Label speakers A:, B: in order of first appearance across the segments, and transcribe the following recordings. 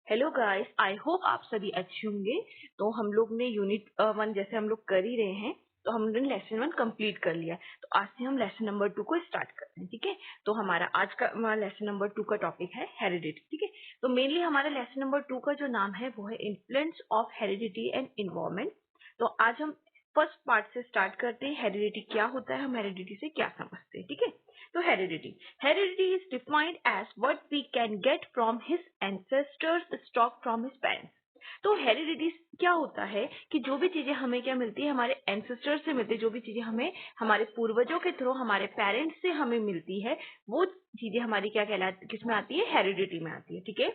A: Hello guys, I hope आप सभी अच्छे होंगे। तो हम लोग ने यूनिट 1 जैसे हम लोग कर ही रहे हैं, तो हमने लेसन 1 कंप्लीट कर लिया। तो आज से हम लेसन नंबर 2 को स्टार्ट करते हैं, ठीक है। तो हमारा आज का लेसन नंबर 2 का टॉपिक है हेरिडिटी, ठीक है। तो मेनली हमारा लेसन नंबर 2 का जो नाम है वो है influence of heredity and environment. तो आज हम फर्स्ट पार्ट से स्टार्ट करते हैं, हेरिडिटी क्या होता है, हम हेरिडिटी से क्या समझते हैं, ठीक है। तो heredity is defined as what we can get from his ancestors stock from his parents। तो हेरिडिटी क्या होता है कि जो भी चीजें हमें क्या मिलती है, हमारे एंसेस्टर से मिलती है। जो भी चीजें हमें हमारे पूर्वजों के थ्रू हमारे पेरेंट्स से हमें मिलती है, वो चीजें हमारी क्या कहलाती, किसमें आती है, हेरिडिटी में आती है, ठीक है।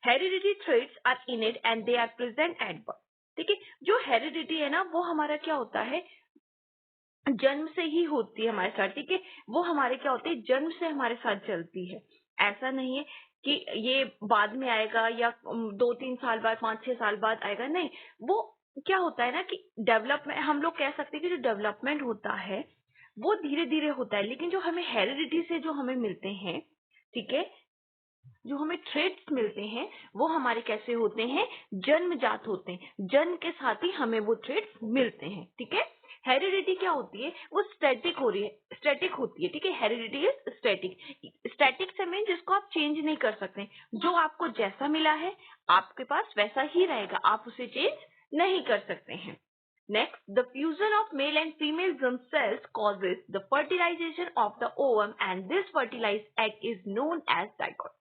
A: Heredity traits are innate and they are present at birth, ठीक है। जो हेरिडिटी है ना, वो हमारा क्या होता है, जन्म से ही होती है हमारे साथ, ठीक है। वो हमारे क्या होते हैं, जन्म से हमारे साथ चलती है। ऐसा नहीं है कि ये बाद में आएगा या 2-3 साल बाद, 5-6 साल बाद आएगा, नहीं। वो क्या होता है ना कि डेवलपमेंट, हम लोग कह सकते हैं कि जो डेवलपमेंट होता है वो धीरे धीरे होता है। लेकिन जो हमें हेरिडिटी से जो हमें मिलते हैं, ठीक है, जो हमें ट्रेड्स मिलते हैं वो हमारे कैसे होते हैं, जन्मजात होते हैं। जन्म के साथ ही हमें वो ट्रेड्स मिलते हैं, ठीक है। हेरिडिटी क्या होती है, वो स्टैटिक होती है, ठीक है। हेरिडिटी इज स्टैटिक से मीन जिसको आप चेंज नहीं कर सकते। जो आपको जैसा मिला है आपके पास वैसा ही रहेगा, आप उसे चेंज नहीं कर सकते हैं। Next, the fusion of male and female germ cells causes the fertilization of the ovum and this fertilized egg is known as zygote।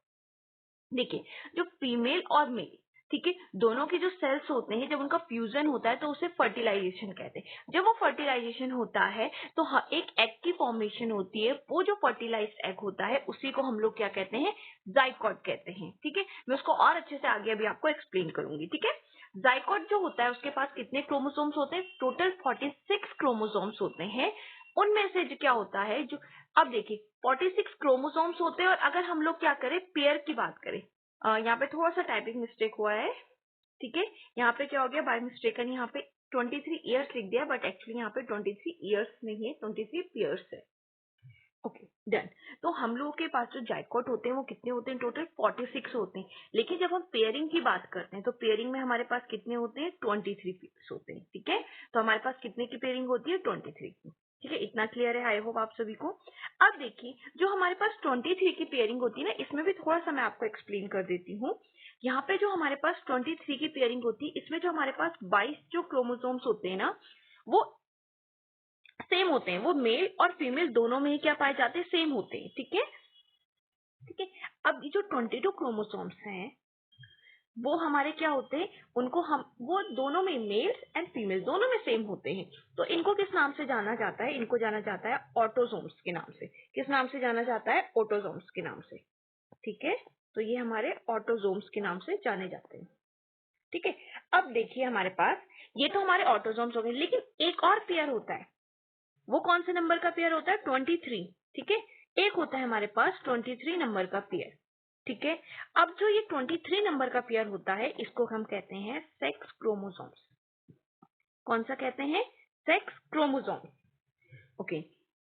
A: देखिए, जो फीमेल और मेल, ठीक है, दोनों के जो सेल्स होते हैं, जब उनका फ्यूजन होता है तो उसे फर्टिलाइजेशन कहते हैं। जब वो फर्टिलाइजेशन होता है तो एक एग की फॉर्मेशन होती है। वो जो फर्टिलाइज्ड एग होता है उसी को हम लोग क्या कहते हैं, जाइकोट कहते हैं, ठीक है। मैं उसको और अच्छे से आगे अभी आपको एक्सप्लेन करूंगी, ठीक है। जाइकोट जो होता है उसके पास कितने क्रोमोसोम्स होते हैं, टोटल 46 क्रोमोसोम्स होते हैं। उनमें से जो क्या होता है, जो अब देखिए 46 क्रोमोसोम्स होते हैं। और अगर हम लोग क्या करें, पेयर की बात करें, यहाँ पे थोड़ा सा टाइपिंग मिस्टेक हुआ है, ठीक है। यहाँ पे क्या हो गया, बाय मिस्टेक यहाँ पे 23 ईयर्स लिख दिया, बट एक्चुअली यहाँ पे 23 ईयर्स नहीं है, 23 पेयर्स है। Okay, done. तो हम लोगों के पास जो जाइकोट होते हैं वो कितने होते हैं, टोटल 46 होते हैं। लेकिन जब हम पेयरिंग की बात करते हैं तो पेयरिंग में हमारे पास कितने होते हैं, 23 पेयर्स होते हैं, ठीक है। तो हमारे पास कितने की पेयरिंग होती है, 23 की, ठीक है। इतना क्लियर है, आई होप आप सभी को। अब देखिए, जो हमारे पास 23 की पेयरिंग होती है ना, इसमें भी थोड़ा सा मैं आपको एक्सप्लेन कर देती हूँ। यहाँ पे जो हमारे पास 23 की पेयरिंग होती है, इसमें जो हमारे पास 22 जो क्रोमोसोम्स होते हैं ना, वो सेम होते हैं। वो मेल और फीमेल दोनों में ही क्या पाए जाते हैं, सेम होते हैं, ठीक है, ठीक है। अब ये जो 22 क्रोमोसोम्स हैं वो हमारे क्या होते हैं, उनको हम वो दोनों में, मेल्स एंड फीमेल दोनों में सेम होते हैं। तो इनको किस नाम से जाना जाता है, इनको जाना जाता है ऑटोसोम्स के नाम से। किस नाम से जाना जाता है, ऑटोसोम्स के नाम से, ठीक है। तो ये हमारे ऑटोसोम्स के नाम से जाने जाते हैं, ठीक है। अब देखिए हमारे पास, ये तो हमारे ऑटोसोम्स हो गए, लेकिन एक और पेयर होता है। वो कौन से नंबर का पेयर होता है, 23, ठीक है। एक होता है हमारे पास 23 नंबर का पेयर, ठीक है। अब जो ये 23 नंबर का पेयर होता है, इसको हम कहते हैं सेक्स क्रोमोसोम्स। कौन सा कहते हैं, सेक्स क्रोमोसोम्स, ओके।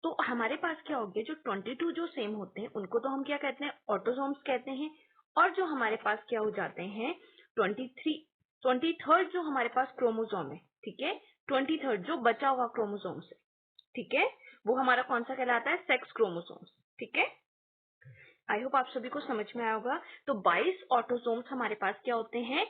A: तो हमारे पास क्या हो गया, जो 22 जो सेम होते हैं उनको तो हम क्या कहते हैं, ऑटोसोम्स कहते हैं। और जो हमारे पास क्या हो जाते हैं, 23rd जो हमारे पास क्रोमोसोम है, ठीक है, 23rd जो बचा हुआ क्रोमोसोम्स है, ठीक है, वो हमारा कौन सा कहलाता है, सेक्स क्रोमोसोम्स, ठीक है। आई होप आप सभी को समझ में आया होगा। तो 22 ऑटोसोम्स हमारे पास क्या होते हैं,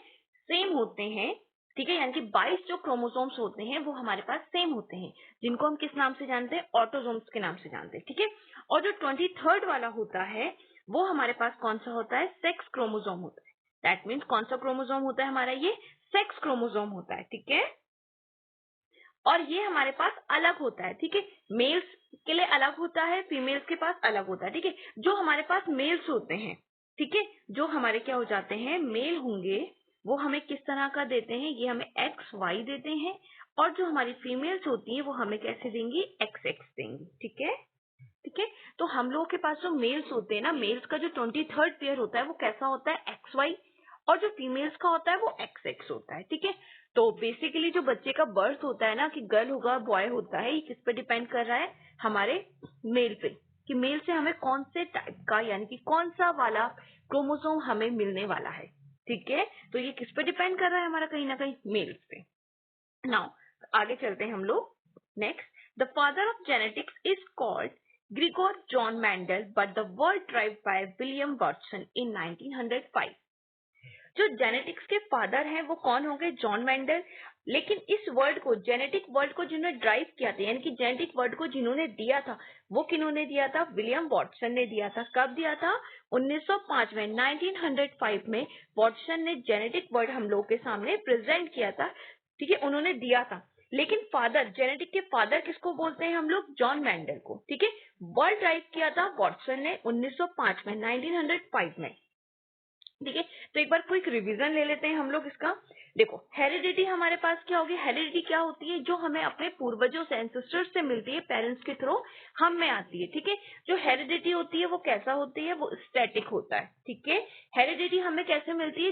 A: सेम होते हैं, ठीक है। यानी कि 22 जो क्रोमोसोम्स होते हैं वो हमारे पास सेम होते हैं, जिनको हम किस नाम से जानते हैं, ऑटोसोम्स के नाम से जानते हैं, ठीक है। और जो 23rd वाला होता है वो हमारे पास कौन सा होता है, सेक्स क्रोमोसोम होता है। दैट मीन्स कौन सा क्रोमोसोम होता है हमारा, ये सेक्स क्रोमोसोम होता है, ठीक है। और ये हमारे पास अलग होता है, ठीक है। मेल्स के लिए अलग होता है, फीमेल्स के पास अलग होता है, ठीक है। जो हमारे पास मेल्स होते हैं, ठीक है, जो हमारे क्या हो जाते हैं, मेल होंगे, वो हमें किस तरह का देते हैं, ये हमें XY देते हैं। और जो हमारी फीमेल्स होती हैं वो हमें कैसे देंगी, XX देंगी, ठीक है, ठीक है। तो हम लोगों के पास जो मेल्स होते हैं ना, मेल्स का जो 23rd पेयर होता है वो कैसा होता है, XY। और जो फीमेल्स का होता है वो XX होता है, ठीक है। तो बेसिकली जो बच्चे का बर्थ होता है ना, कि गर्ल होगा बॉय होता है, ये किस पे डिपेंड कर रहा है, हमारे मेल पे, कि मेल से हमें कौन से टाइप का, यानी कि कौन सा वाला क्रोमोसोम हमें मिलने वाला है, ठीक है, तो ये किस पे डिपेंड कर रहा है हमारा, कहीं ना कहीं मेल्स पे। नाउ आगे चलते हैं हम लोग। Next, the father of genetics is called Gregor John Mendel, but the word drive by William Watson in 1905। जो जेनेटिक्स के फादर हैं वो कौन होंगे, जॉन मेंडल। लेकिन इस वर्ड को, जेनेटिक वर्ड को जिन्होंने ड्राइव किया था, यानी कि जेनेटिक वर्ड को जिन्होंने दिया था, वो किन्होंने दिया था, विलियम वाटसन ने दिया था। कब दिया था, 1905 में, 1905 में वाटसन ने जेनेटिक वर्ड हम लोग के सामने प्रेजेंट किया था। ठीक है, उन्होंने दिया था। लेकिन फादर, जेनेटिक के फादर किसको बोलते हैं हम लोग, जॉन मेंडल को। ठीक है, वर्ड ड्राइव किया था वाटसन ने 1905 में, 1905 में। ठीक है, तो एक बार क्विक रिवीजन ले लेते हैं हम लोग इसका। देखो, हेरिडिटी हमारे पास क्या होगी, हेरिडिटी क्या होती है, जो हमें अपने पूर्वजों से, एंसेस्टर्स से मिलती है, पेरेंट्स के थ्रू हम में आती है। ठीक है, जो हेरिडिटी होती है वो कैसा होती है, वो स्टैटिक होता है। ठीक है, हेरिडिटी हमें कैसे मिलती है,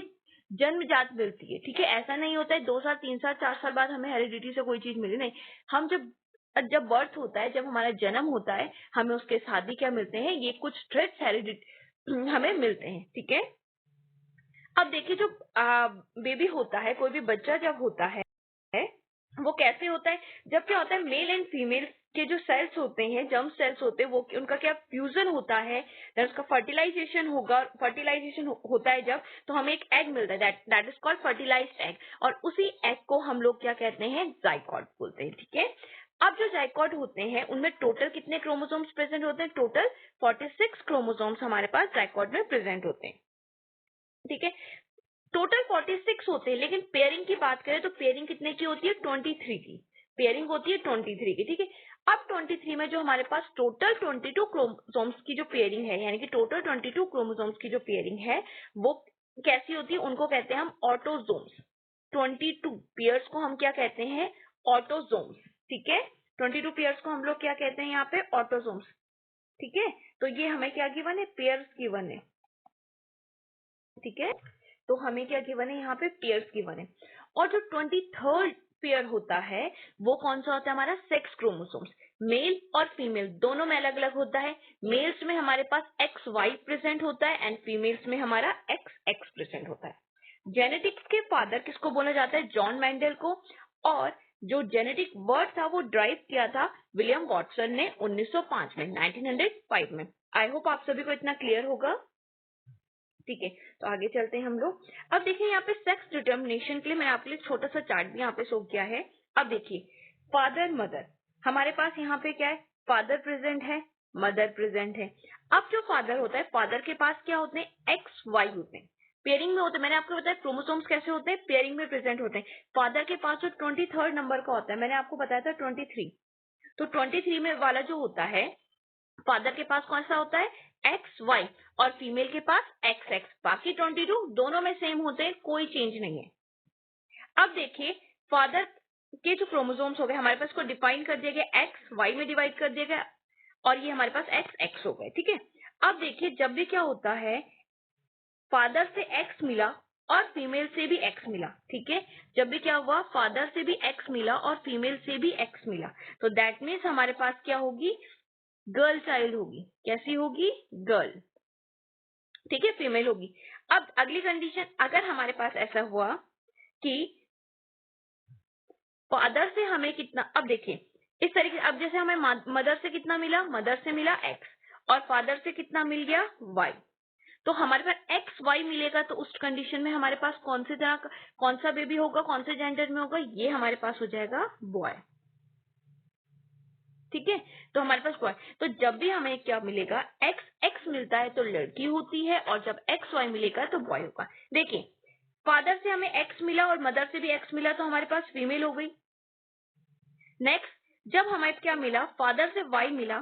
A: जन्मजात मिलती है। ठीक है, ऐसा नहीं होता है 2 साल 3 साल 4 साल बाद हमें हेरिडिटी से कोई चीज मिली, नहीं। हम जब बर्थ होता है, जब हमारा जन्म होता है, हमें उसके साथ ही क्या मिलते हैं, ये कुछ ट्रेट्स हेरिडिटी हमें मिलते हैं। ठीक है, अब देखिए, जो बेबी होता है, कोई भी बच्चा जब होता है वो कैसे होता है, जब क्या होता है, मेल एंड फीमेल के जो सेल्स होते हैं, जर्म सेल्स होते हैं, वो उनका क्या फ्यूजन होता है, देन उसका फर्टिलाइजेशन होगा। फर्टिलाइजेशन होता है जब, तो हमें एक एग मिलता है, that is called fertilised egg. और उसी एग को हम लोग क्या कहते हैं, जाइगोट बोलते हैं। ठीक है, अब जो जाइगोट होते हैं उनमें टोटल कितने क्रोमोसोम्स प्रेजेंट होते हैं, टोटल 46 क्रोमोसोम्स हमारे पास जाइगोट में प्रेजेंट होते हैं। ठीक है, टोटल 46 होते हैं, लेकिन पेयरिंग की बात करें तो पेयरिंग कितने की होती है, 23 की पेयरिंग होती है, 23 की। ठीक है, अब 23 में जो हमारे पास टोटल 22 क्रोमोसोम्स की जो पेयरिंग है, यानी कि टोटल 22 क्रोमोसोम्स की जो पेयरिंग है, वो कैसी होती है, उनको कहते हैं हम ऑटोजोम्स। 22 पेयर्स को हम क्या कहते हैं, ऑटोजोम्स। ठीक है, 22 पेयर्स को हम लोग क्या कहते हैं यहाँ पे, ऑटोजोम्स। ठीक है, तो ये हमें क्या गिवन है, पेयर्स गिवन है। ठीक है, तो हमें क्या गिवन है, यहाँ पे पेयर्स गिवन है। और जो 23rd पेयर होता है वो कौन सा होता है, हमारा सेक्स क्रोमोसोम्स। मेल और फीमेल दोनों में अलग अलग होता है। मेल्स में हमारे पास XY प्रेजेंट होता है एंड फीमेल्स में हमारा XX प्रेजेंट होता है। जेनेटिक्स के फादर किसको बोला जाता है, जॉन मेंडल को। और जो जेनेटिक वर्ड था वो ड्राइव किया था विलियम वाटसन ने 1905 में, 1905 में। आई होप आप सभी को इतना क्लियर होगा। ठीक है, तो आगे चलते हैं हम लोग। अब देखिए, यहाँ पे सेक्स डिटर्मिनेशन के लिए मैंने आपके लिए छोटा सा चार्ट भी यहाँ पे शो किया है। अब देखिए, फादर मदर, हमारे पास यहाँ पे क्या है, फादर प्रेजेंट है, मदर प्रेजेंट है। अब जो फादर होता है, फादर के पास क्या होते हैं, XY होते हैं, पेयरिंग में होते हैं। मैंने आपको बताया क्रोमोसोम्स कैसे होते हैं, पेयरिंग में प्रेजेंट होते हैं। फादर के पास जो 23rd नंबर का होता है, मैंने आपको बताया था 23, तो 23 में वाला जो होता है, फादर के पास कौन सा होता है, XY, और फीमेल के पास XX। बाकी 22 दोनों में सेम होते हैं, कोई चेंज नहीं है। अब देखिए, फादर के जो क्रोमोसोम्स हो गए हमारे पास, को डिफाइन कर दिया गया, XY में डिवाइड कर दिया गया, और ये हमारे पास XX हो गए। ठीक है, अब देखिए, जब भी क्या होता है, फादर से X मिला और फीमेल से भी X मिला। ठीक है, जब भी क्या हुआ, फादर से भी X मिला और फीमेल से भी X मिला, तो दैट मीन्स हमारे पास क्या होगी, गर्ल चाइल्ड होगी। कैसी होगी, गर्ल। ठीक है, फीमेल होगी। अब अगली कंडीशन, अगर हमारे पास ऐसा हुआ कि फादर से हमें कितना, अब देखिए इस तरीके, अब जैसे हमें मदर से कितना मिला, मदर से मिला X, और फादर से कितना मिल गया, Y। तो हमारे पास XY मिलेगा, तो उस कंडीशन में हमारे पास कौन सा बेबी होगा, कौन से जेंडर में होगा, ये हमारे पास हो जाएगा बॉय। ठीक है, तो हमारे पास बॉय, तो जब भी हमें क्या मिलेगा, XX मिलता है तो लड़की होती है, और जब XY मिलेगा तो बॉय होगा। देखिए, फादर से हमें X मिला और मदर से भी X मिला, तो हमारे पास फीमेल हो गई। नेक्स्ट, जब हमें क्या मिला, फादर से Y मिला।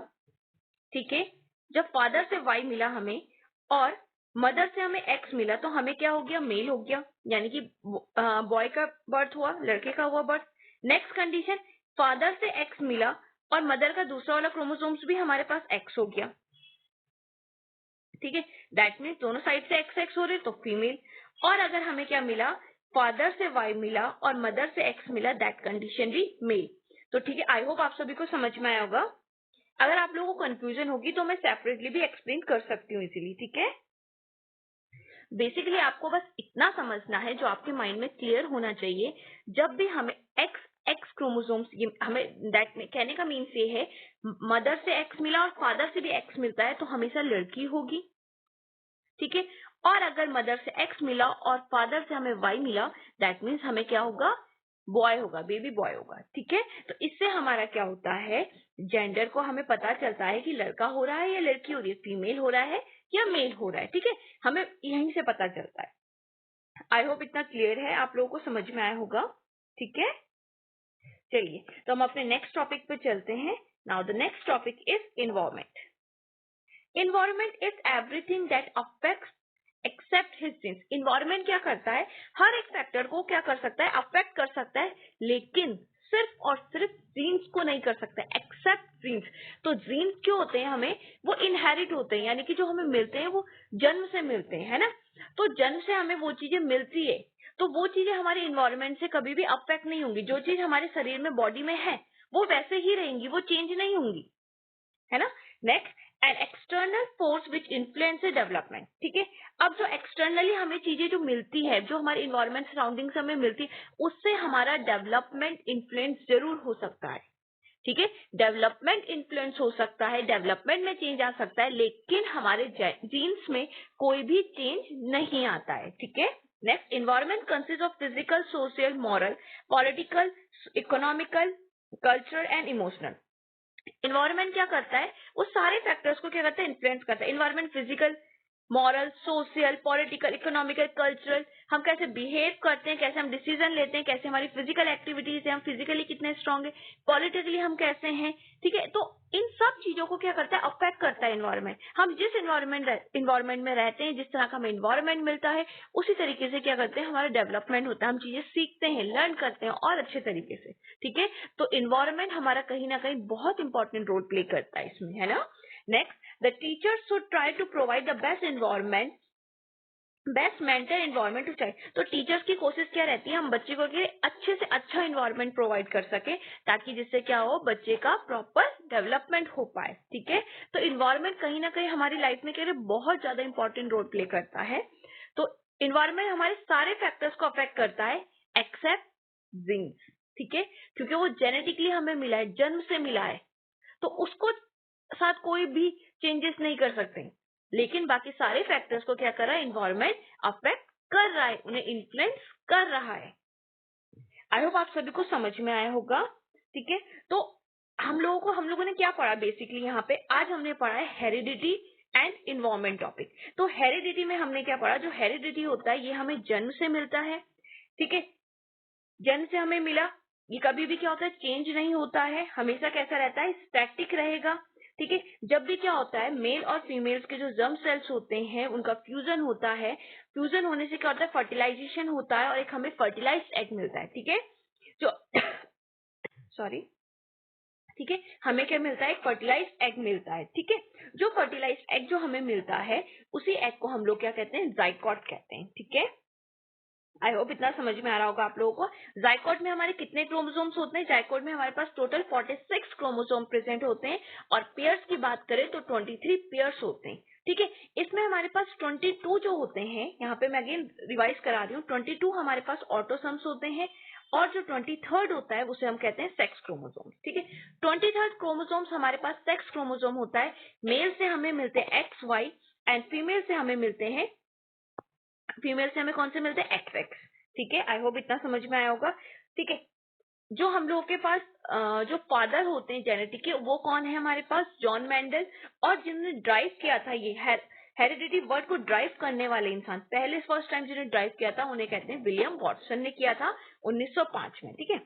A: ठीक है, जब फादर से Y मिला हमें और मदर से हमें X मिला, तो हमें क्या हो गया, मेल हो गया, यानी कि बॉय का बर्थ हुआ, लड़के का हुआ बर्थ। नेक्स्ट कंडीशन, फादर से X मिला और मदर का दूसरा वाला क्रोमोसोम्स भी हमारे पास X हो गया। ठीक है, दैट मीन्स दोनों साइड से XX हो रहे, तो फीमेल। और अगर हमें क्या मिला, फादर से Y मिला और मदर से X मिला, दैट कंडीशन भी मेल। तो ठीक है, आई होप आप सभी को समझ में आया होगा। अगर आप लोगों को कंफ्यूजन होगी तो मैं सेपरेटली भी एक्सप्लेन कर सकती हूँ इजीली। ठीक है, बेसिकली आपको बस इतना समझना है, जो आपके माइंड में क्लियर होना चाहिए, जब भी हमें एक्स क्रोमोसोम्स, हमें दैट में कहने का मीन्स ये है, मदर से एक्स मिला और फादर से भी एक्स मिलता है तो हमेशा लड़की होगी, ठीक है। और अगर मदर से एक्स मिला और फादर से हमें वाई मिला, दैट मीन्स हमें क्या होगा, बॉय होगा, बेबी बॉय होगा, ठीक है। तो इससे हमारा क्या होता है, जेंडर को हमें पता चलता है कि लड़का हो रहा है या लड़की हो रही है, फीमेल हो रहा है या मेल हो रहा है, ठीक है, हमें यहीं से पता चलता है। आई होप इतना क्लियर है, आप लोगों को समझ में आया होगा, ठीक है। चलिए तो हम अपने नेक्स्ट टॉपिक पे चलते हैं। Now the next topic is environment. Environment is everything that affects except his genes. Environment क्या करता है, हर एक फैक्टर को क्या कर सकता है, अफेक्ट कर सकता है, लेकिन सिर्फ और सिर्फ जीन्स को नहीं कर सकता, एक्सेप्ट जीन्स। तो जीन्स क्यों होते हैं, हमें वो इनहेरिट होते हैं, यानी कि जो हमें मिलते हैं वो जन्म से मिलते हैं, है ना। तो जन्म से हमें वो चीजें मिलती है, तो वो चीजें हमारे इन्वायरमेंट से कभी भी अफेक्ट नहीं होंगी। जो चीज हमारे शरीर में, बॉडी में है, वो वैसे ही रहेंगी, वो चेंज नहीं होंगी, है ना। Next, an external force which influence development, ठीक है। अब जो एक्सटर्नली हमें चीजें जो मिलती है, जो हमारे इन्वायरमेंट सराउंडिंग से हमें मिलती है, उससे हमारा डेवलपमेंट इन्फ्लुएंस जरूर हो सकता है, ठीक है। डेवलपमेंट इन्फ्लुएंस हो सकता है, डेवलपमेंट में चेंज आ सकता है, लेकिन हमारे जीन्स में कोई भी चेंज नहीं आता है, ठीक है। Next, environment consist of physical, social, moral, political, economical, cultural and emotional. Environment क्या करता है, वो सारे फैक्टर्स को क्या करता है, इन्फ्लुएंस करता है। Environment physical, moral, social, political, economical, cultural, हम कैसे बिहेव करते हैं, कैसे हम डिसीजन लेते हैं, कैसे हमारी फिजिकल एक्टिविटीज है, हम फिजिकली कितने स्ट्रांग है, पॉलिटिकली हम कैसे हैं, ठीक है। तो इन सब चीजों को क्या करता है, अफेक्ट करता है इन्वायरमेंट। हम जिस इन्वायरमेंट में रहते हैं, जिस तरह का हमें इन्वायरमेंट मिलता है, उसी तरीके से क्या करते हैं, हमारा डेवलपमेंट होता है, हम चीजें सीखते हैं, लर्न करते हैं और अच्छे तरीके से, ठीक है। तो इन्वायरमेंट हमारा कहीं ना कहीं बहुत इंपॉर्टेंट रोल प्ले करता है इसमें, है ना। Next, the teacher should try to provide the best mental environment to child. तो टीचर्स की कोशिश क्या रहती है, हम बच्चे को के अच्छे से अच्छा इन्वायरमेंट प्रोवाइड कर सके, ताकि जिससे क्या हो, बच्चे का प्रॉपर डेवलपमेंट हो पाए, ठीक है। तो इन्वायरमेंट कहीं ना कहीं हमारी लाइफ में क्या बहुत ज्यादा इंपॉर्टेंट रोल प्ले करता है। तो इन्वायरमेंट हमारे सारे फैक्टर्स को अफेक्ट करता है एक्सेप्ट जीन्स, ठीक है, क्योंकि वो जेनेटिकली हमें मिला है, जन्म से मिला है, तो उसको साथ कोई भी चेंजेस नहीं कर सकते, लेकिन बाकी सारे फैक्टर्स को क्या कर रहा है, इन्वायरमेंट अफेक्ट कर रहा है, उन्हें इन्फ्लुएंस कर रहा है। आई होप आप सभी को समझ में आया होगा, ठीक है। तो हम लोगों ने क्या पढ़ा बेसिकली, यहाँ पे आज हमने पढ़ा है हेरिडिटी एंड इन्वायरमेंट टॉपिक। तो हेरिडिटी में हमने क्या पढ़ा, जो हेरिडिटी होता है ये हमें जन्म से मिलता है, ठीक है, जन्म से हमें मिला, ये कभी भी क्या होता है, चेंज नहीं होता है, हमेशा कैसा रहता है, स्टैटिक रहेगा, ठीक है। जब भी क्या होता है, मेल और फीमेल्स के जो जर्म सेल्स होते हैं उनका फ्यूजन होता है, फ्यूजन होने से क्या होता है, फर्टिलाइजेशन होता है और एक हमें फर्टिलाइज्ड एग मिलता है, ठीक है। जो सॉरी, ठीक है, हमें क्या मिलता है, एक फर्टिलाइज्ड एग मिलता है, ठीक है। जो फर्टिलाइज्ड एग जो हमें मिलता है, उसी एग को हम लोग क्या कहते हैं, जाइगोट कहते हैं, ठीक है। आई होप इतना समझ में आ रहा होगा आप लोगों को। जाइकोट में हमारे कितने क्रोमोसोम्स होते हैं, जाइकोट में हमारे पास टोटल 46 क्रोमोसोम प्रेजेंट होते हैं, और पेयर्स की बात करें तो 23 पेयर्स होते हैं, ठीक है। इसमें हमारे पास 22 जो होते हैं, यहाँ पे मैं अगेन रिवाइज करा रही हूँ, 22 हमारे पास ऑटोसम्स होते हैं, और जो 23rd होता है उसे हम कहते हैं सेक्स क्रोमोसोम्स, ठीक है। 23rd क्रोमोसोम्स हमारे पास सेक्स क्रोमोसोम होता है, मेल से हमें मिलते हैं एक्स वाई, एंड फीमेल से हमें मिलते हैं, फीमेल से हमें कौन से मिलते हैं, एक्स एक्स, ठीक है। आई होप इतना समझ में आया होगा, ठीक है। जो हम लोगों के पास जो फादर होते हैं जेनेटिक के, वो कौन है हमारे पास, जॉन मेंडल, और जिन्होंने ड्राइव किया था ये हेरिडिटी वर्ड को ड्राइव करने वाले इंसान, पहले फर्स्ट टाइम जिन्होंने ड्राइव किया था उन्हें कहते हैं विलियम वॉटसन ने किया था 1905 में, ठीक है।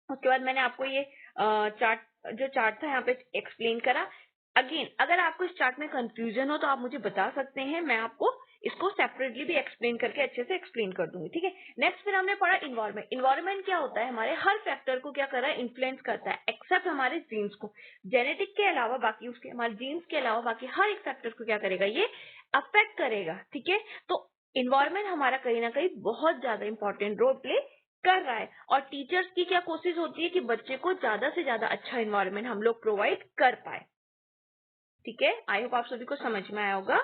A: उसके बाद मैंने आपको ये चार्ट था यहाँ पे एक्सप्लेन करा। अगेन अगर आपको इस चार्ट में कंफ्यूजन हो तो आप मुझे बता सकते हैं, मैं आपको इसको सेपरेटली भी एक्सप्लेन करके अच्छे से एक्सप्लेन कर दूंगी, ठीक है। नेक्स्ट फिर हमने पढ़ा इन्वायरमेंट। इन्वायरमेंट क्या होता है, हमारे हर फैक्टर को क्या कर रहा है, इन्फ्लुएंस करता है, एक्सेप्ट हमारे जीन्स को, जेनेटिक के अलावा बाकी, उसके हमारे जीन्स के अलावा बाकी हर एक फैक्टर को क्या करेगा, ये अफेक्ट करेगा, ठीक है। तो इन्वायरमेंट हमारा कहीं ना कहीं बहुत ज्यादा इंपॉर्टेंट रोल प्ले कर रहा है, और टीचर्स की क्या कोशिश होती है कि बच्चे को ज्यादा से ज्यादा अच्छा इन्वायरमेंट हम लोग प्रोवाइड कर पाए, ठीक है। आई होप आप सभी को समझ में आया होगा।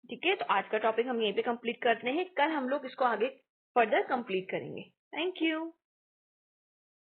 A: ठीक है, तो आज का टॉपिक हम यहीं पे कंप्लीट करते हैं। कल हम लोग इसको आगे फर्दर कंप्लीट करेंगे। Thank you.